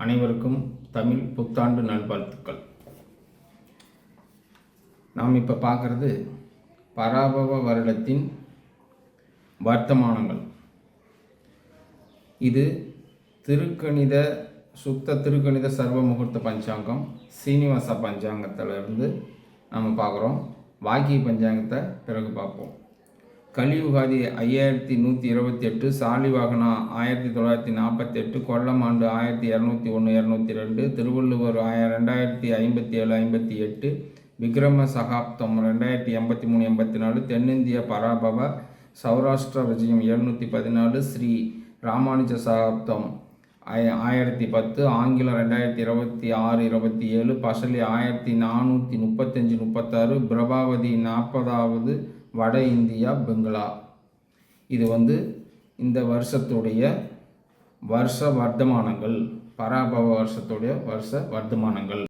அனைவருக்கும் தமிழ் புத்தாண்டு நல்வாழ்த்துக்கள். நாம் இப்போ பார்க்குறது பராபவ வருடத்தின் வர்த்தமானங்கள். இது சுத்த திருக்கணித சர்வ முகூர்த்த பஞ்சாங்கம் சீனிவாச பஞ்சாங்கத்திலிருந்து நம்ம பார்க்குறோம். வாக்கிய பஞ்சாங்கத்தை பிறகு பார்ப்போம். கலியுகாதி 5128, சாலிவாகனா 1948, கொல்லம் ஆண்டு 1201-202, திருவள்ளுவர் 2057-58, விக்ரம சகாப்தம் 2083-84, தென்னிந்திய பராபவ சௌராஷ்டிர விஜயம் 714, ஸ்ரீ ராமானுஜ சகாப்தம் 1010, ஆங்கிலம் 2026-27, பசலி 1435-36, பிரபாவதி 40வது, வட இந்தியா பெங்களா. இது இந்த வருஷத்துடைய வருஷ வர்த்தமானங்கள், பராபவ வருஷத்துடைய வருஷ வர்த்தமானங்கள்.